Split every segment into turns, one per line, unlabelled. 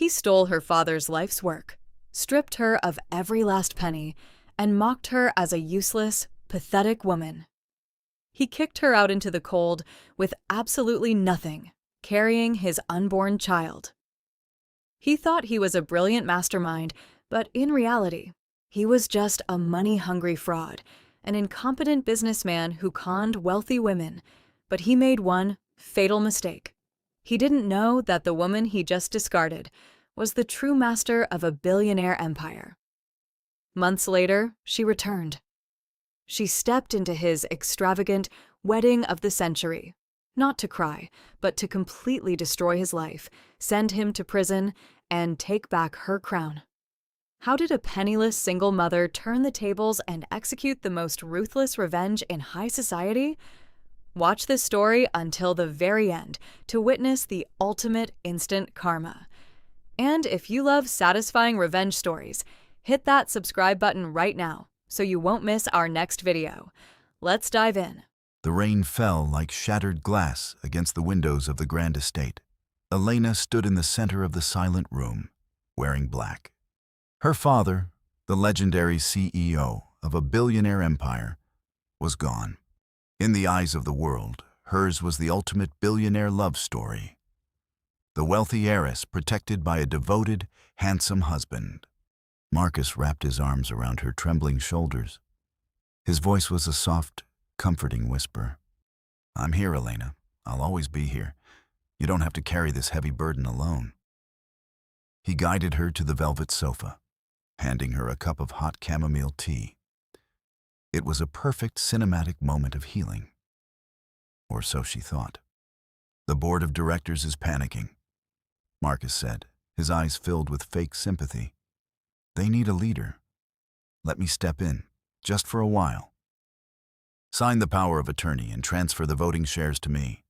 He stole her father's life's work, stripped her of every last penny, and mocked her as a useless, pathetic woman. He kicked her out into the cold with absolutely nothing, carrying his unborn child. He thought he was a brilliant mastermind, but in reality, he was just a money-hungry fraud, an incompetent businessman who conned wealthy women, but he made one fatal mistake. He didn't know that the woman he just discarded was the true master of a billionaire empire. Months later, she returned. She stepped into his extravagant wedding of the century, not to cry, but to completely destroy his life, send him to prison, and take back her crown. How did a penniless single mother turn the tables and execute the most ruthless revenge in high society? Watch this story until the very end to witness the ultimate instant karma. And if you love satisfying revenge stories, hit that subscribe button right now so you won't miss our next video. Let's dive in.
The rain fell like shattered glass against the windows of the grand estate. Elena stood in the center of the silent room, wearing black. Her father, the legendary CEO of a billionaire empire, was gone. In the eyes of the world, hers was the ultimate billionaire love story. The wealthy heiress protected by a devoted, handsome husband. Marcus wrapped his arms around her trembling shoulders. His voice was a soft, comforting whisper. "I'm here, Elena. I'll always be here. You don't have to carry this heavy burden alone." He guided her to the velvet sofa, handing her a cup of hot chamomile tea. It was a perfect cinematic moment of healing. Or so she thought. "The board of directors is panicking," Marcus said, his eyes filled with fake sympathy. "They need a leader. Let me step in, just for a while. Sign the power of attorney and transfer the voting shares to me.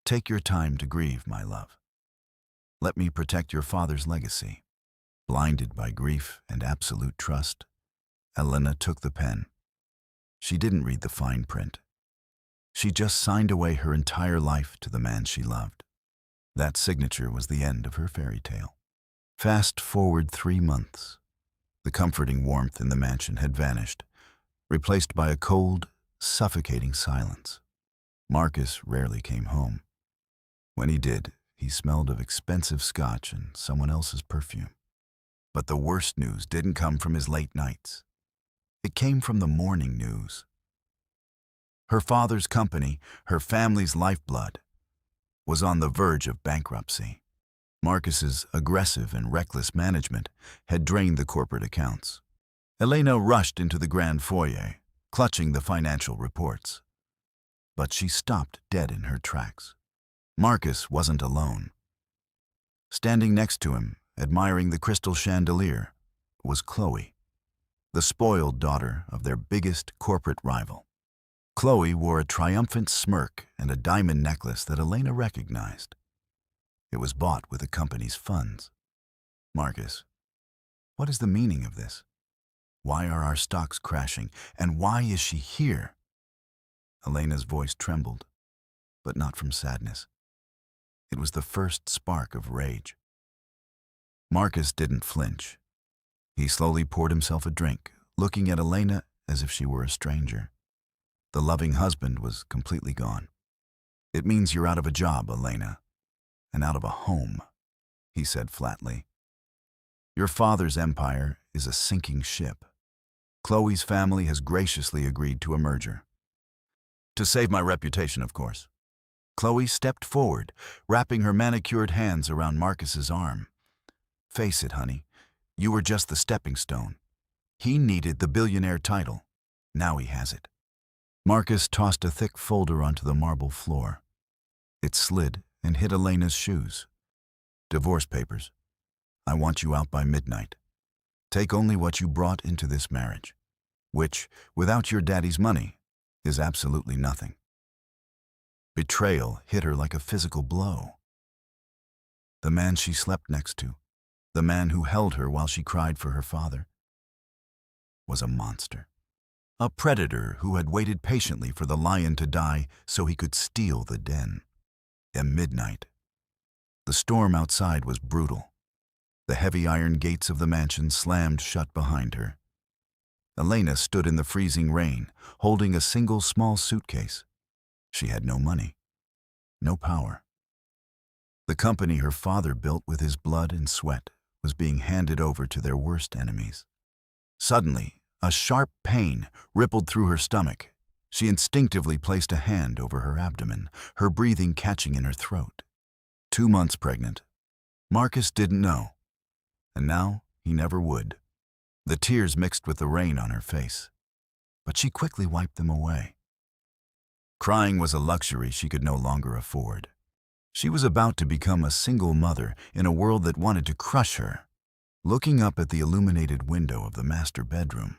Take your time to grieve, my love. Let me protect your father's legacy." Blinded by grief and absolute trust, Elena took the pen. She didn't read the fine print. She just signed away her entire life to the man she loved. That signature was the end of her fairy tale. Fast forward 3 months. The comforting warmth in the mansion had vanished, replaced by a cold, suffocating silence. Marcus rarely came home. When he did, he smelled of expensive scotch and someone else's perfume. But the worst news didn't come from his late nights. It came from the morning news. Her father's company, her family's lifeblood, was on the verge of bankruptcy. Marcus's aggressive and reckless management had drained the corporate accounts. Elena rushed into the grand foyer, clutching the financial reports. But she stopped dead in her tracks. Marcus wasn't alone. Standing next to him, admiring the crystal chandelier, was Chloe, the spoiled daughter of their biggest corporate rival. Chloe wore a triumphant smirk and a diamond necklace that Elena recognized. It was bought with the company's funds. "Marcus, what is the meaning of this? Why are our stocks crashing, and why is she here?" Elena's voice trembled, but not from sadness. It was the first spark of rage. Marcus didn't flinch. He slowly poured himself a drink, looking at Elena as if she were a stranger. The loving husband was completely gone. "It means you're out of a job, Elena, and out of a home," he said flatly. "Your father's empire is a sinking ship. Chloe's family has graciously agreed to a merger. To save my reputation, of course." Chloe stepped forward, wrapping her manicured hands around Marcus's arm. "Face it, honey, you were just the stepping stone. He needed the billionaire title. Now he has it." Marcus tossed a thick folder onto the marble floor. It slid and hit Elena's shoes. "Divorce papers. I want you out by midnight. Take only what you brought into this marriage, which, without your daddy's money, is absolutely nothing." Betrayal hit her like a physical blow. The man she slept next to, the man who held her while she cried for her father, was a monster. A predator who had waited patiently for the lion to die so he could steal the den. At midnight, the storm outside was brutal. The heavy iron gates of the mansion slammed shut behind her. Elena stood in the freezing rain, holding a single small suitcase. She had no money, no power. The company her father built with his blood and sweat was being handed over to their worst enemies. Suddenly, a sharp pain rippled through her stomach. She instinctively placed a hand over her abdomen, her breathing catching in her throat. 2 months pregnant. Marcus didn't know, and now he never would. The tears mixed with the rain on her face, but she quickly wiped them away. Crying was a luxury she could no longer afford. She was about to become a single mother in a world that wanted to crush her. Looking up at the illuminated window of the master bedroom,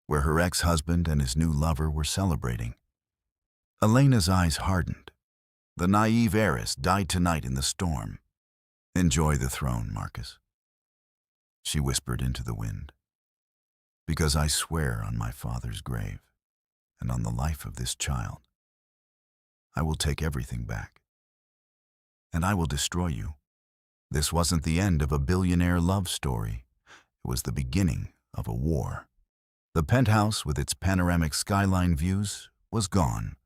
where her ex-husband and his new lover were celebrating, Elena's eyes hardened. The naive heiress died tonight in the storm. "Enjoy the throne, Marcus," she whispered into the wind. "Because I swear on my father's grave and on the life of this child, I will take everything back. And I will destroy you." This wasn't the end of a billionaire love story. It was the beginning of a war. The penthouse with its panoramic skyline views was gone.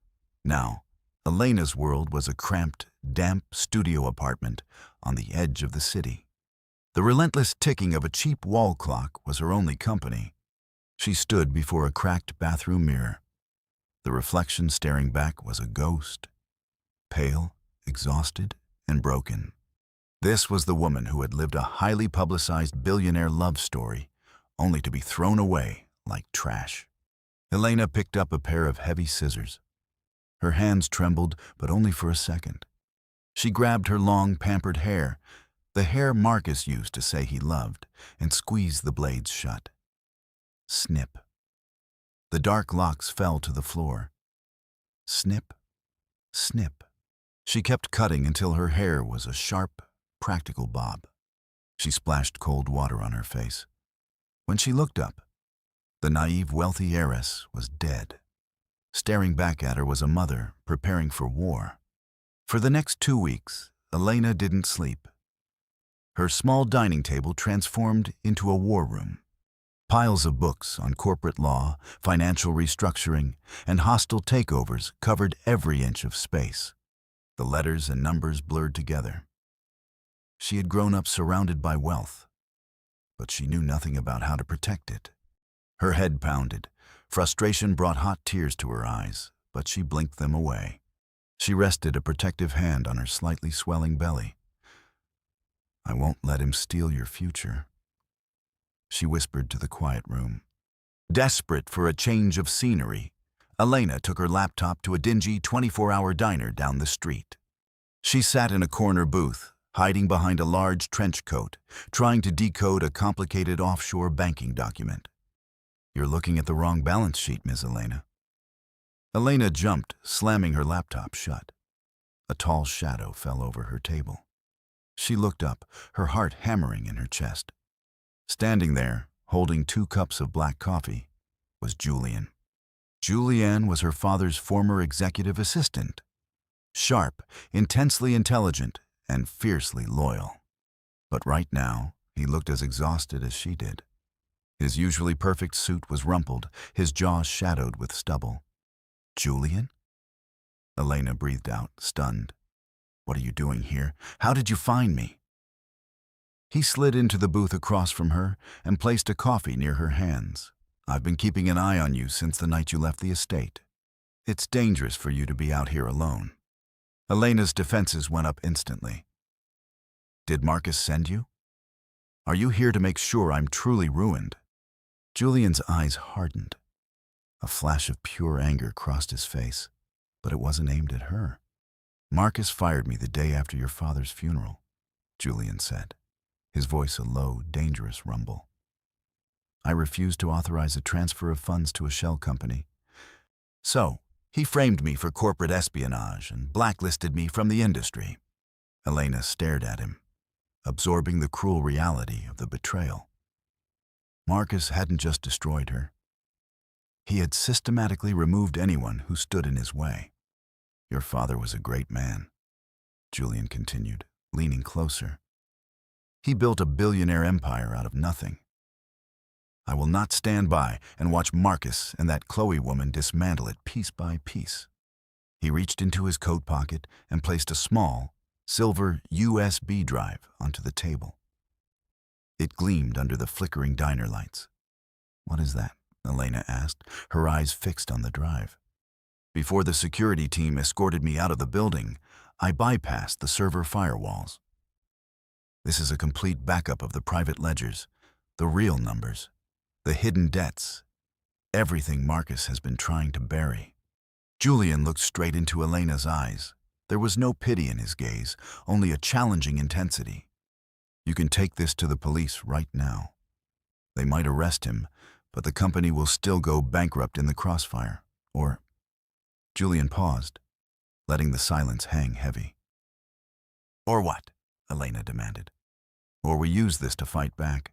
Now, Elena's world was a cramped, damp studio apartment on the edge of the city. The relentless ticking of a cheap wall clock was her only company. She stood before a cracked bathroom mirror. The reflection staring back was a ghost, pale, exhausted, and broken. This was the woman who had lived a highly publicized billionaire love story, only to be thrown away like trash. Elena picked up a pair of heavy scissors. Her hands trembled, but only for a second. She grabbed her long, pampered hair, the hair Marcus used to say he loved, and squeezed the blades shut. Snip. The dark locks fell to the floor. Snip, snip. She kept cutting until her hair was a sharp, practical bob. She splashed cold water on her face. When she looked up, the naive, wealthy heiress was dead. Staring back at her was a mother preparing for war. For the next 2 weeks, Elena didn't sleep. Her small dining table transformed into a war room. Piles of books on corporate law, financial restructuring, and hostile takeovers covered every inch of space. The letters and numbers blurred together. She had grown up surrounded by wealth, but she knew nothing about how to protect it. Her head pounded. Frustration brought hot tears to her eyes, but she blinked them away. She rested a protective hand on her slightly swelling belly. "I won't let him steal your future," she whispered to the quiet room. Desperate for a change of scenery, Elena took her laptop to a dingy 24-hour diner down the street. She sat in a corner booth, hiding behind a large trench coat, trying to decode a complicated offshore banking document. "You're looking at the wrong balance sheet, Miss Elena." Elena jumped, slamming her laptop shut. A tall shadow fell over her table. She looked up, her heart hammering in her chest. Standing there, holding 2 cups of black coffee, was Julian. Julian was her father's former executive assistant. Sharp, intensely intelligent, and fiercely loyal. But right now, he looked as exhausted as she did. His usually perfect suit was rumpled, his jaw shadowed with stubble. "Julian?" Elena breathed out, stunned. "What are you doing here? How did you find me?" He slid into the booth across from her and placed a coffee near her hands. "I've been keeping an eye on you since the night you left the estate. It's dangerous for you to be out here alone." Elena's defenses went up instantly. "Did Marcus send you? Are you here to make sure I'm truly ruined?" Julian's eyes hardened. A flash of pure anger crossed his face, but it wasn't aimed at her. "Marcus fired me the day after your father's funeral," Julian said, his voice a low, dangerous rumble. "I refused to authorize a transfer of funds to a shell company. So, he framed me for corporate espionage and blacklisted me from the industry." Elena stared at him, absorbing the cruel reality of the betrayal. Marcus hadn't just destroyed her. He had systematically removed anyone who stood in his way. "Your father was a great man," Julian continued, leaning closer. He built a billionaire empire out of nothing. I will not stand by and watch Marcus and that Chloe woman dismantle it piece by piece. He reached into his coat pocket and placed a small, silver USB drive onto the table. It gleamed under the flickering diner lights. "What is that?" Elena asked, her eyes fixed on the drive. "Before the security team escorted me out of the building, I bypassed the server firewalls. This is a complete backup of the private ledgers, the real numbers, the hidden debts, everything Marcus has been trying to bury." Julian looked straight into Elena's eyes. There was no pity in his gaze, only a challenging intensity. "You can take this to the police right now. They might arrest him, but the company will still go bankrupt in the crossfire. Or—" Julian paused, letting the silence hang heavy. "Or what?" Elena demanded. "Or we use this to fight back.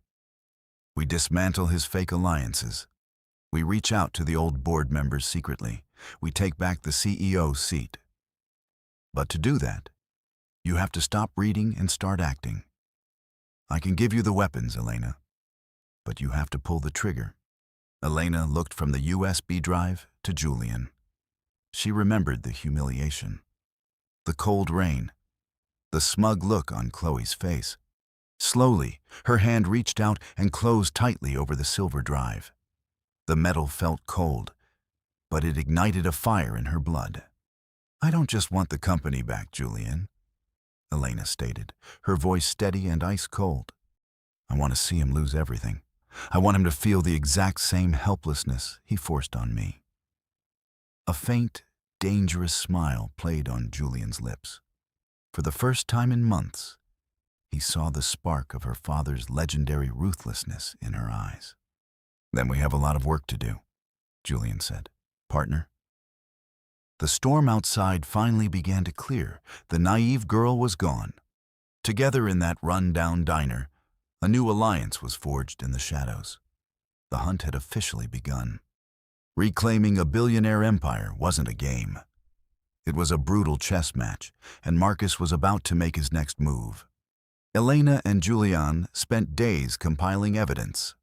We dismantle his fake alliances. We reach out to the old board members secretly. We take back the CEO's seat. But to do that, you have to stop reading and start acting. I can give you the weapons, Elena, but you have to pull the trigger." Elena looked from the USB drive to Julian. She remembered the humiliation, the cold rain, the smug look on Chloe's face. Slowly, her hand reached out and closed tightly over the silver drive. The metal felt cold, but it ignited a fire in her blood. "I don't just want the company back, Julian," Elena stated, her voice steady and ice cold. "I want to see him lose everything. I want him to feel the exact same helplessness he forced on me." A faint, dangerous smile played on Julian's lips. For the first time in months, he saw the spark of her father's legendary ruthlessness in her eyes. "Then we have a lot of work to do," Julian said. "Partner?" The storm outside finally began to clear. The naive girl was gone. Together in that run-down diner, a new alliance was forged in the shadows. The hunt had officially begun. Reclaiming a billionaire empire wasn't a game. It was a brutal chess match, and Marcus was about to make his next move. Elena and Julian spent days compiling evidence.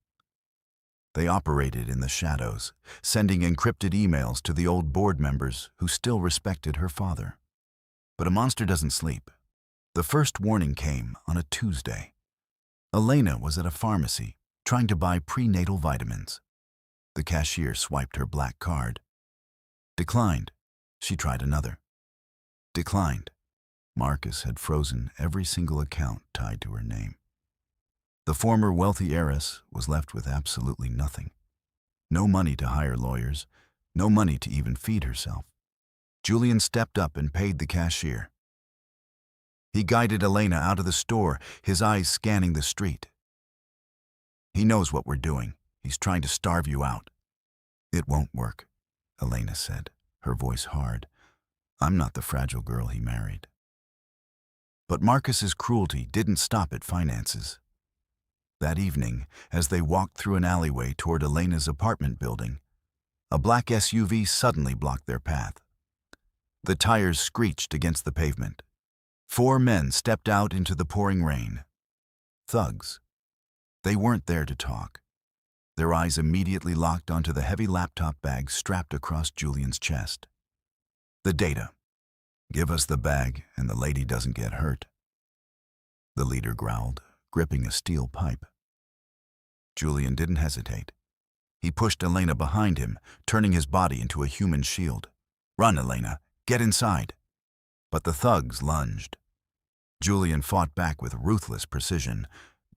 They operated in the shadows, sending encrypted emails to the old board members who still respected her father. But a monster doesn't sleep. The first warning came on a Tuesday. Elena was at a pharmacy, trying to buy prenatal vitamins. The cashier swiped her black card. Declined. She tried another. Declined. Marcus had frozen every single account tied to her name. The former wealthy heiress was left with absolutely nothing. No money to hire lawyers, no money to even feed herself. Julian stepped up and paid the cashier. He guided Elena out of the store, his eyes scanning the street. "He knows what we're doing. He's trying to starve you out." "It won't work," Elena said, her voice hard. "I'm not the fragile girl he married." But Marcus's cruelty didn't stop at finances. That evening, as they walked through an alleyway toward Elena's apartment building, a black SUV suddenly blocked their path. The tires screeched against the pavement. 4 men stepped out into the pouring rain. Thugs. They weren't there to talk. Their eyes immediately locked onto the heavy laptop bag strapped across Julian's chest. "The data. Give us the bag and the lady doesn't get hurt," the leader growled, gripping a steel pipe. Julian didn't hesitate. He pushed Elena behind him, turning his body into a human shield. "Run, Elena. Get inside." But the thugs lunged. Julian fought back with ruthless precision,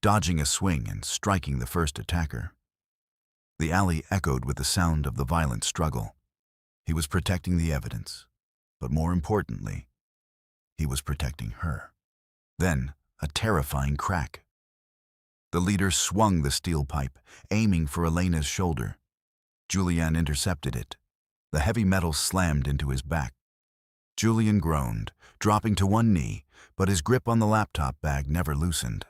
dodging a swing and striking the first attacker. The alley echoed with the sound of the violent struggle. He was protecting the evidence, but more importantly, he was protecting her. Then, a terrifying crack. The leader swung the steel pipe, aiming for Elena's shoulder. Julian intercepted it. The heavy metal slammed into his back. Julian groaned, dropping to one knee, but his grip on the laptop bag never loosened.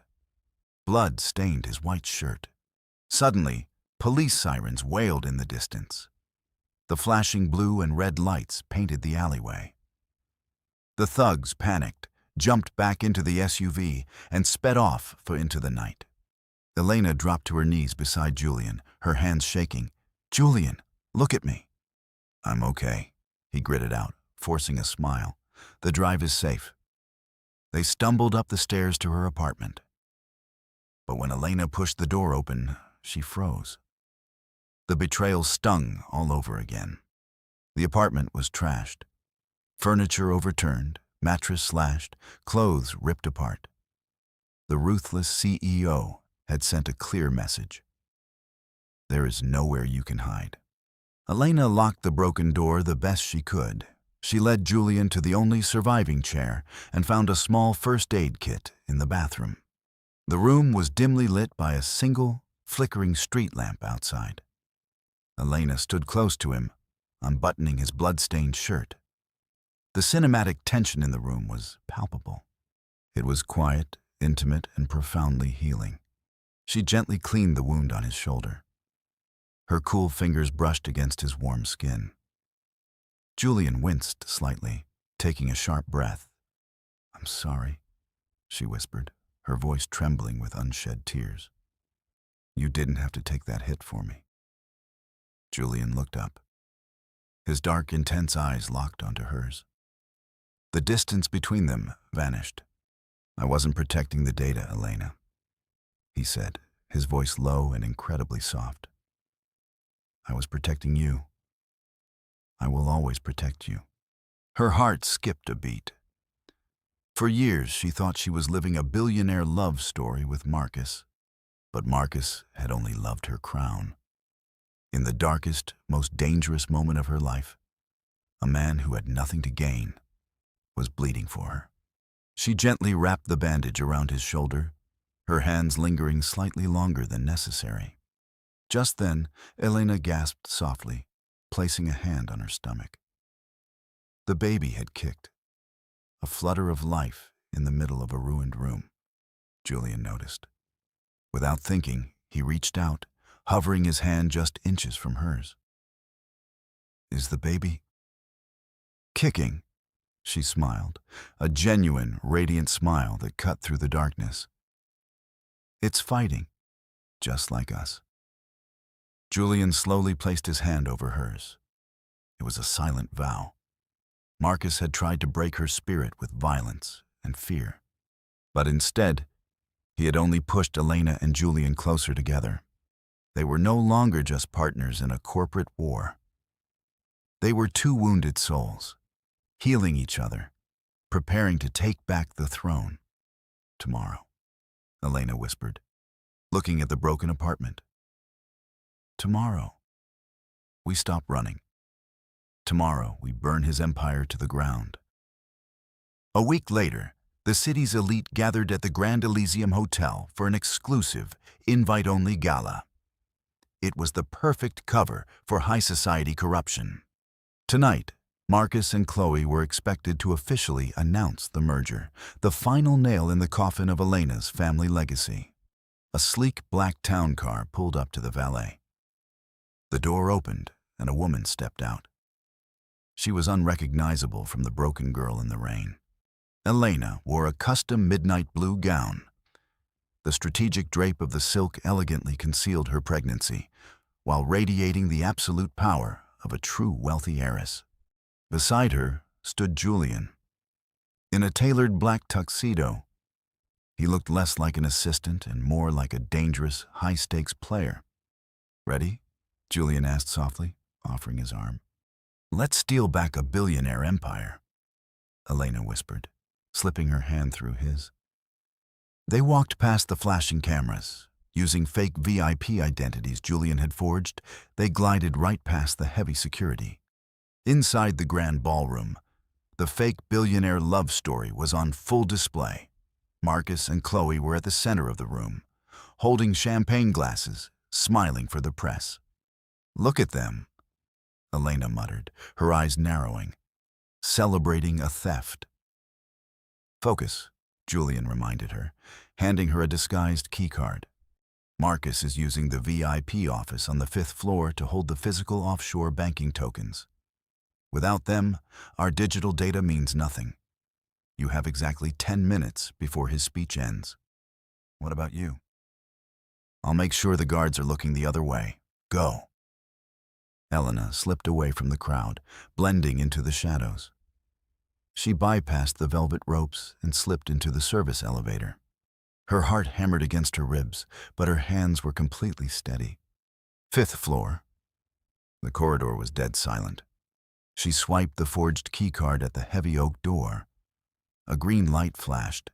Blood stained his white shirt. Suddenly, police sirens wailed in the distance. The flashing blue and red lights painted the alleyway. The thugs panicked, jumped back into the SUV, and sped off into the night. Elena dropped to her knees beside Julian, her hands shaking. "Julian, look at me." "I'm okay," he gritted out, forcing a smile. "The drive is safe." They stumbled up the stairs to her apartment. But when Elena pushed the door open, she froze. The betrayal stung all over again. The apartment was trashed. Furniture overturned, mattress slashed, clothes ripped apart. The ruthless CEO had sent a clear message. There is nowhere you can hide. Elena locked the broken door the best she could. She led Julian to the only surviving chair and found a small first aid kit in the bathroom. The room was dimly lit by a single, flickering street lamp outside. Elena stood close to him, unbuttoning his blood-stained shirt. The cinematic tension in the room was palpable. It was quiet, intimate, and profoundly healing. She gently cleaned the wound on his shoulder. Her cool fingers brushed against his warm skin. Julian winced slightly, taking a sharp breath. "I'm sorry," she whispered, her voice trembling with unshed tears. "You didn't have to take that hit for me." Julian looked up. His dark, intense eyes locked onto hers. The distance between them vanished. "I wasn't protecting the data, Elena," he said, his voice low and incredibly soft. "I was protecting you. I will always protect you." Her heart skipped a beat. For years, she thought she was living a billionaire love story with Marcus, but Marcus had only loved her crown. In the darkest, most dangerous moment of her life, a man who had nothing to gain was bleeding for her. She gently wrapped the bandage around his shoulder, her hands lingering slightly longer than necessary. Just then, Elena gasped softly, placing a hand on her stomach. The baby had kicked. A flutter of life in the middle of a ruined room, Julian noticed. Without thinking, he reached out, hovering his hand just inches from hers. "Is the baby kicking?" She smiled, a genuine, radiant smile that cut through the darkness. "It's fighting, just like us." Julian slowly placed his hand over hers. It was a silent vow. Marcus had tried to break her spirit with violence and fear. But instead, he had only pushed Elena and Julian closer together. They were no longer just partners in a corporate war. They were two wounded souls, healing each other, preparing to take back the throne. "Tomorrow," Elena whispered, looking at the broken apartment. "Tomorrow, we stop running. Tomorrow, we burn his empire to the ground." A week later, the city's elite gathered at the Grand Elysium Hotel for an exclusive, invite-only gala. It was the perfect cover for high society corruption. Tonight, Marcus and Chloe were expected to officially announce the merger, the final nail in the coffin of Elena's family legacy. A sleek black town car pulled up to the valet. The door opened and a woman stepped out. She was unrecognizable from the broken girl in the rain. Elena wore a custom midnight blue gown. The strategic drape of the silk elegantly concealed her pregnancy, while radiating the absolute power of a true wealthy heiress. Beside her stood Julian. In a tailored black tuxedo, he looked less like an assistant and more like a dangerous, high-stakes player. "Ready?" Julian asked softly, offering his arm. "Let's steal back a billionaire empire," Elena whispered, slipping her hand through his. They walked past the flashing cameras. Using fake VIP identities Julian had forged, they glided right past the heavy security. Inside the grand ballroom, the fake billionaire love story was on full display. Marcus and Chloe were at the center of the room, holding champagne glasses, smiling for the press. "Look at them," Elena muttered, her eyes narrowing. "Celebrating a theft." "Focus," Julian reminded her, handing her a disguised keycard. "Marcus is using the VIP office on the 5th floor to hold the physical offshore banking tokens. Without them, our digital data means nothing. You have exactly 10 minutes before his speech ends. What about you? I'll make sure the guards are looking the other way. Go. Elena slipped away from the crowd, blending into the shadows. She bypassed the velvet ropes and slipped into the service elevator. Her heart hammered against her ribs, but her hands were completely steady. 5th floor. The corridor was dead silent. She swiped the forged keycard at the heavy oak door. A green light flashed.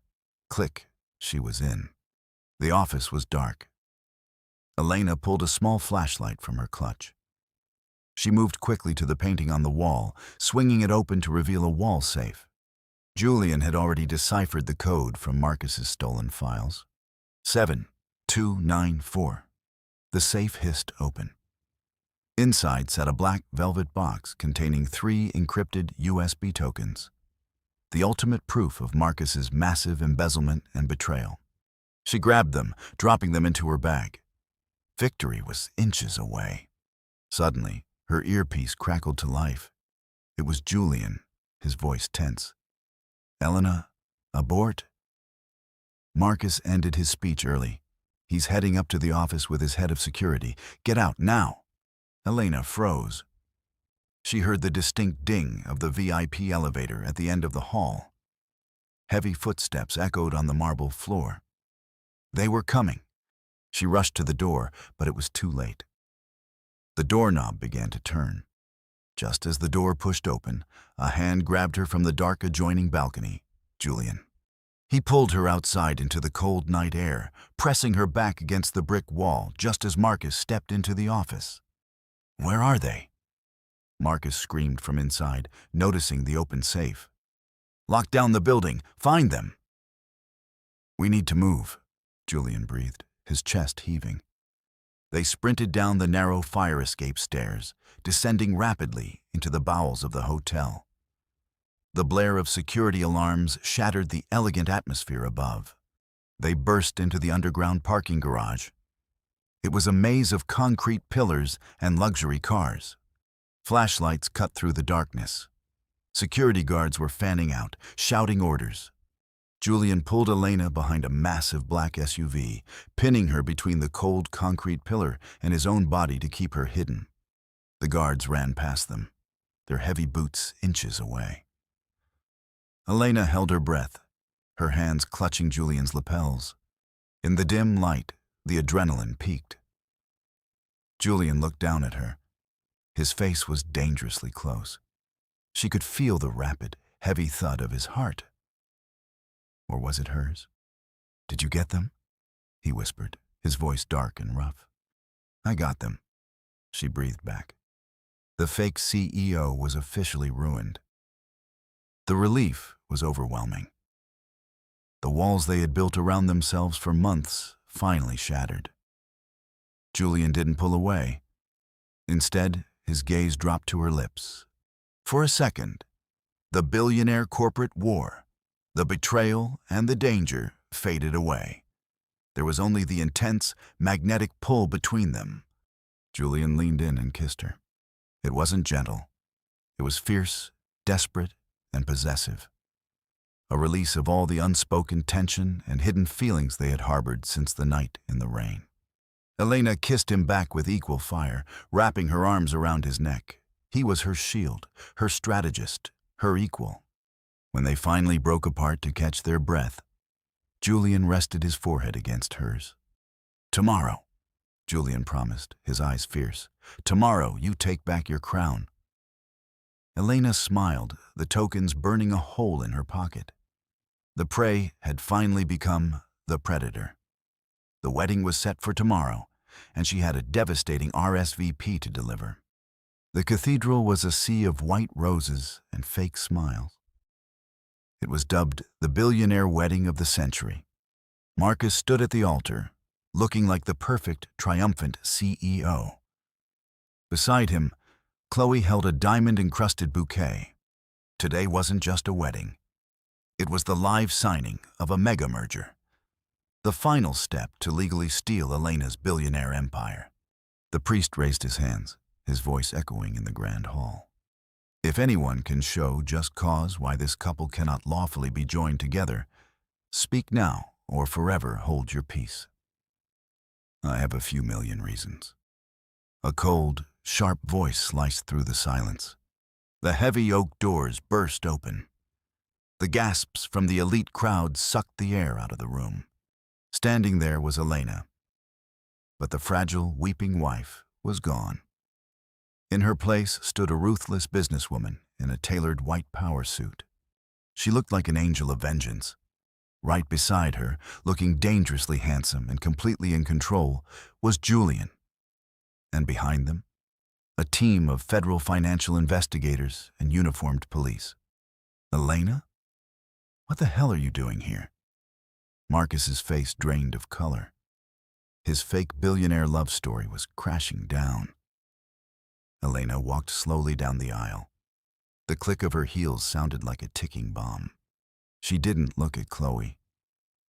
Click, she was in. The office was dark. Elena pulled a small flashlight from her clutch. She moved quickly to the painting on the wall, swinging it open to reveal a wall safe. Julian had already deciphered the code from Marcus's stolen files. 7294. The safe hissed open. Inside sat a black velvet box containing 3 encrypted USB tokens, the ultimate proof of Marcus's massive embezzlement and betrayal. She grabbed them, dropping them into her bag. Victory was inches away. Suddenly, her earpiece crackled to life. It was Julian, his voice tense. Elena, abort? Marcus ended his speech early. He's heading up to the office with his head of security. Get out now. Elena froze. She heard the distinct ding of the VIP elevator at the end of the hall. Heavy footsteps echoed on the marble floor. They were coming. She rushed to the door, but it was too late. The doorknob began to turn. Just as the door pushed open, a hand grabbed her from the dark adjoining balcony. Julian. He pulled her outside into the cold night air, pressing her back against the brick wall just as Marcus stepped into the office. Where are they? Marcus screamed from inside, noticing the open safe. Lock down the building. Find them. We need to move, Julian breathed, his chest heaving. They sprinted down the narrow fire escape stairs, descending rapidly into the bowels of the hotel. The blare of security alarms shattered the elegant atmosphere above. They burst into the underground parking garage. It was a maze of concrete pillars and luxury cars. Flashlights cut through the darkness. Security guards were fanning out, shouting orders. Julian pulled Elena behind a massive black SUV, pinning her between the cold concrete pillar and his own body to keep her hidden. The guards ran past them, their heavy boots inches away. Elena held her breath, her hands clutching Julian's lapels. In the dim light, the adrenaline peaked. Julian looked down at her. His face was dangerously close. She could feel the rapid, heavy thud of his heart. Or was it hers? Did you get them? He whispered, his voice dark and rough. I got them, she breathed back. The fake CEO was officially ruined. The relief was overwhelming. The walls they had built around themselves for months finally shattered. Julian didn't pull away. Instead, his gaze dropped to her lips. For a second, the billionaire corporate war, the betrayal and the danger faded away. There was only the intense, magnetic pull between them. Julian leaned in and kissed her. It wasn't gentle. It was fierce, desperate, and possessive. A release of all the unspoken tension and hidden feelings they had harbored since the night in the rain. Elena kissed him back with equal fire, wrapping her arms around his neck. He was her shield, her strategist, her equal. When they finally broke apart to catch their breath, Julian rested his forehead against hers. Tomorrow, Julian promised, his eyes fierce. Tomorrow you take back your crown. Elena smiled, the tokens burning a hole in her pocket. The prey had finally become the predator. The wedding was set for tomorrow, and she had a devastating RSVP to deliver. The cathedral was a sea of white roses and fake smiles. It was dubbed the billionaire wedding of the century. Marcus stood at the altar, looking like the perfect, triumphant CEO. Beside him, Chloe held a diamond-encrusted bouquet. Today wasn't just a wedding. It was the live signing of a mega-merger. The final step to legally steal Elena's billionaire empire. The priest raised his hands, his voice echoing in the grand hall. If anyone can show just cause why this couple cannot lawfully be joined together, speak now or forever hold your peace. I have a few million reasons. A cold, sharp voice sliced through the silence. The heavy oak doors burst open. The gasps from the elite crowd sucked the air out of the room. Standing there was Elena, but the fragile, weeping wife was gone. In her place stood a ruthless businesswoman in a tailored white power suit. She looked like an angel of vengeance. Right beside her, looking dangerously handsome and completely in control, was Julian. And behind them, a team of federal financial investigators and uniformed police. Elena? What the hell are you doing here? Marcus's face drained of color. His fake billionaire love story was crashing down. Elena walked slowly down the aisle. The click of her heels sounded like a ticking bomb. She didn't look at Chloe.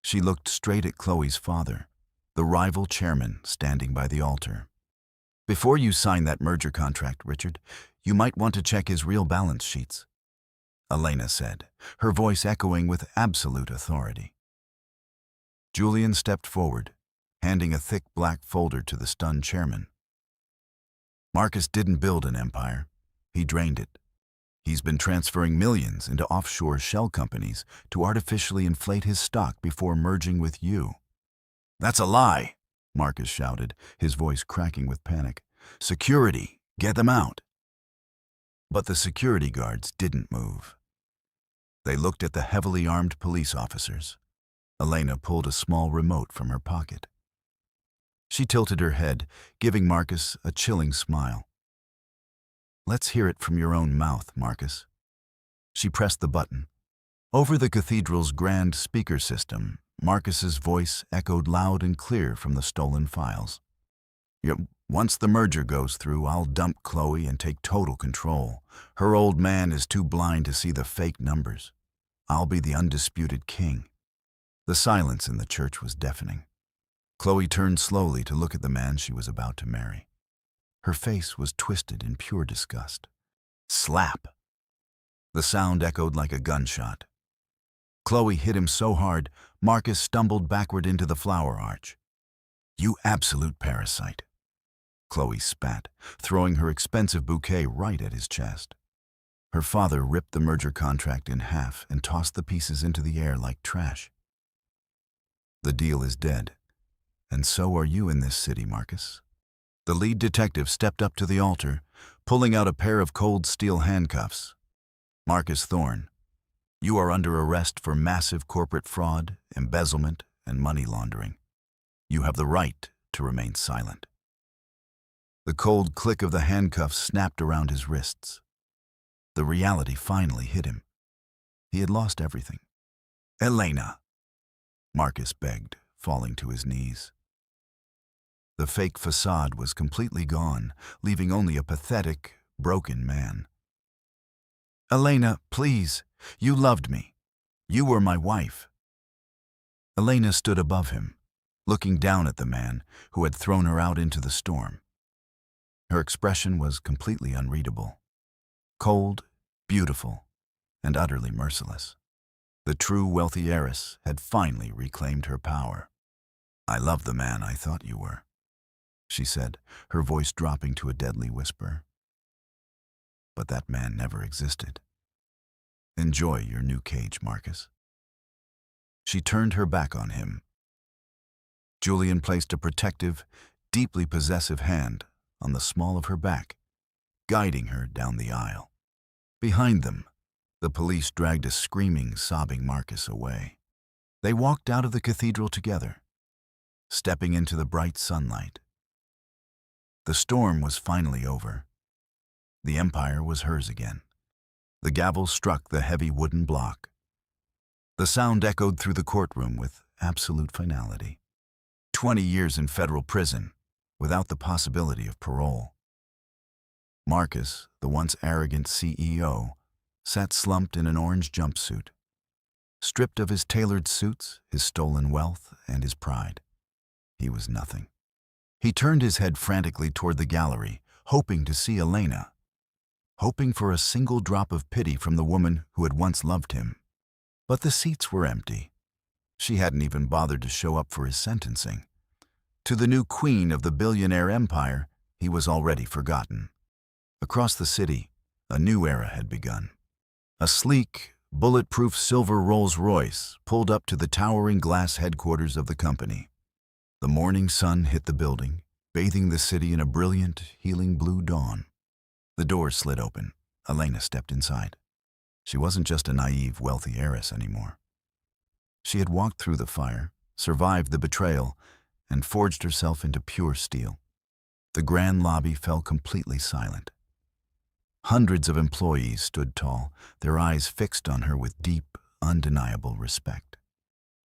She looked straight at Chloe's father, the rival chairman standing by the altar. Before you sign that merger contract, Richard, you might want to check his real balance sheets, Elena said, her voice echoing with absolute authority. Julian stepped forward, handing a thick black folder to the stunned chairman. Marcus didn't build an empire. He drained it. He's been transferring millions into offshore shell companies to artificially inflate his stock before merging with you. That's a lie, Marcus shouted, his voice cracking with panic. Security, get them out. But the security guards didn't move. They looked at the heavily armed police officers. Elena pulled a small remote from her pocket. She tilted her head, giving Marcus a chilling smile. Let's hear it from your own mouth, Marcus. She pressed the button. Over the cathedral's grand speaker system, Marcus's voice echoed loud and clear from the stolen files. Once the merger goes through, I'll dump Chloe and take total control. Her old man is too blind to see the fake numbers. I'll be the undisputed king. The silence in the church was deafening. Chloe turned slowly to look at the man she was about to marry. Her face was twisted in pure disgust. Slap! The sound echoed like a gunshot. Chloe hit him so hard, Marcus stumbled backward into the flower arch. You absolute parasite. Chloe spat, throwing her expensive bouquet right at his chest. Her father ripped the merger contract in half and tossed the pieces into the air like trash. The deal is dead. And so are you in this city, Marcus. The lead detective stepped up to the altar, pulling out a pair of cold steel handcuffs. Marcus Thorne, you are under arrest for massive corporate fraud, embezzlement, and money laundering. You have the right to remain silent. The cold click of the handcuffs snapped around his wrists. The reality finally hit him. He had lost everything. Elena, Marcus begged, falling to his knees. The fake facade was completely gone, leaving only a pathetic, broken man. Elena, please, you loved me. You were my wife. Elena stood above him, looking down at the man who had thrown her out into the storm. Her expression was completely unreadable. Cold, beautiful, and utterly merciless. The true wealthy heiress had finally reclaimed her power. I love the man I thought you were, she said, her voice dropping to a deadly whisper. But that man never existed. Enjoy your new cage, Marcus. She turned her back on him. Julian placed a protective, deeply possessive hand on the small of her back, guiding her down the aisle. Behind them, the police dragged a screaming, sobbing Marcus away. They walked out of the cathedral together, stepping into the bright sunlight. The storm was finally over. The empire was hers again. The gavel struck the heavy wooden block. The sound echoed through the courtroom with absolute finality. 20 years in federal prison, without the possibility of parole. Marcus, the once arrogant CEO, sat slumped in an orange jumpsuit, stripped of his tailored suits, his stolen wealth, and his pride. He was nothing. He turned his head frantically toward the gallery, hoping to see Elena, hoping for a single drop of pity from the woman who had once loved him. But the seats were empty. She hadn't even bothered to show up for his sentencing. To the new queen of the billionaire empire, he was already forgotten. Across the city, a new era had begun. A sleek, bulletproof silver Rolls-Royce pulled up to the towering glass headquarters of the company. The morning sun hit the building, bathing the city in a brilliant, healing blue dawn. The doors slid open. Elena stepped inside. She wasn't just a naive, wealthy heiress anymore. She had walked through the fire, survived the betrayal, and forged herself into pure steel. The grand lobby fell completely silent. Hundreds of employees stood tall, their eyes fixed on her with deep, undeniable respect.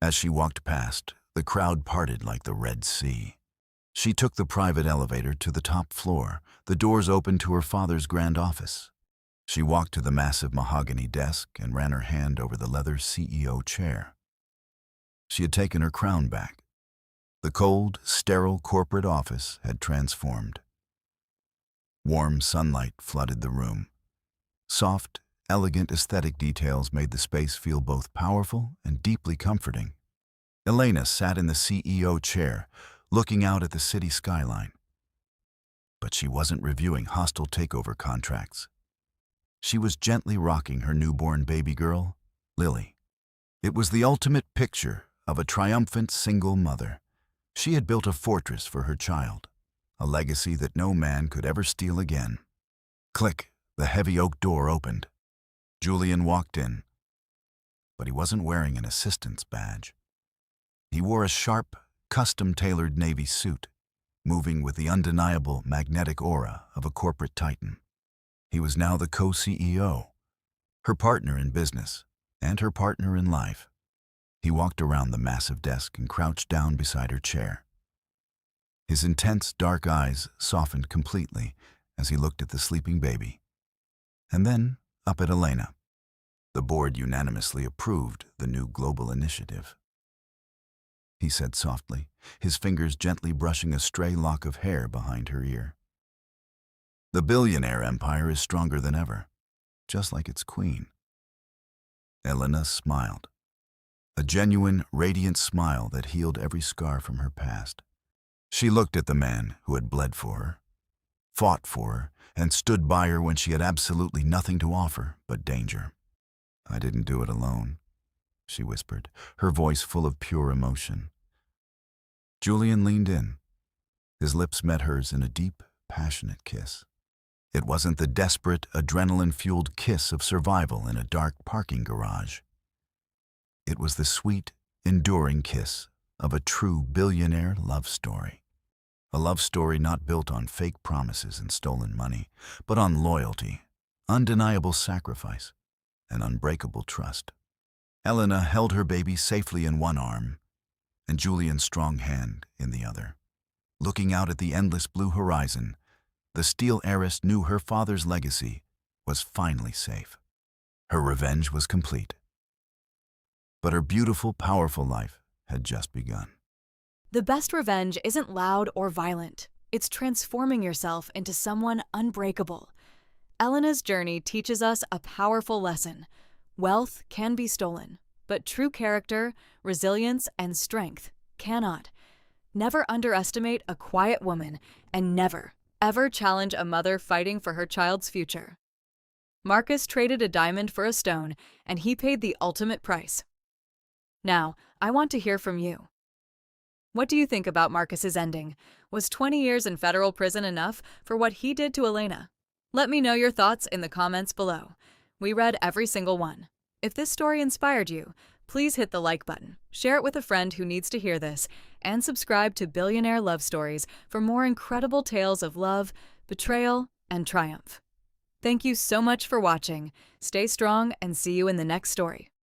As she walked past, the crowd parted like the Red Sea. She took the private elevator to the top floor, the doors opened to her father's grand office. She walked to the massive mahogany desk and ran her hand over the leather CEO chair. She had taken her crown back. The cold, sterile corporate office had transformed. Warm sunlight flooded the room. Soft, elegant aesthetic details made the space feel both powerful and deeply comforting. Elena sat in the CEO chair, looking out at the city skyline. But she wasn't reviewing hostile takeover contracts. She was gently rocking her newborn baby girl, Lily. It was the ultimate picture of a triumphant single mother. She had built a fortress for her child, a legacy that no man could ever steal again. Click, the heavy oak door opened. Julian walked in, but he wasn't wearing an assistant's badge. He wore a sharp, custom-tailored navy suit, moving with the undeniable magnetic aura of a corporate titan. He was now the co-CEO, her partner in business, and her partner in life. He walked around the massive desk and crouched down beside her chair. His intense, dark eyes softened completely as he looked at the sleeping baby. And then up at Elena. The board unanimously approved the new global initiative. He said softly, his fingers gently brushing a stray lock of hair behind her ear. The billionaire empire is stronger than ever, just like its queen. Elena smiled. A genuine, radiant smile that healed every scar from her past. She looked at the man who had bled for her, fought for her, and stood by her when she had absolutely nothing to offer but danger. "I didn't do it alone," she whispered, her voice full of pure emotion. Julian leaned in. His lips met hers in a deep, passionate kiss. It wasn't the desperate, adrenaline-fueled kiss of survival in a dark parking garage. It was the sweet, enduring kiss of a true billionaire love story. A love story not built on fake promises and stolen money, but on loyalty, undeniable sacrifice, and unbreakable trust. Elena held her baby safely in one arm, and Julian's strong hand in the other. Looking out at the endless blue horizon, the steel heiress knew her father's legacy was finally safe. Her revenge was complete. But her beautiful, powerful life had just begun.
The best revenge isn't loud or violent. It's transforming yourself into someone unbreakable. Elena's journey teaches us a powerful lesson. Wealth can be stolen, but true character, resilience, and strength cannot. Never underestimate a quiet woman, and never, ever challenge a mother fighting for her child's future. Marcus traded a diamond for a stone, and he paid the ultimate price. Now, I want to hear from you. What do you think about Marcus's ending? Was 20 years in federal prison enough for what he did to Elena? Let me know your thoughts in the comments below. We read every single one. If this story inspired you, please hit the like button, share it with a friend who needs to hear this, and subscribe to Billionaire Love Stories for more incredible tales of love, betrayal, and triumph. Thank you so much for watching. Stay strong and see you in the next story.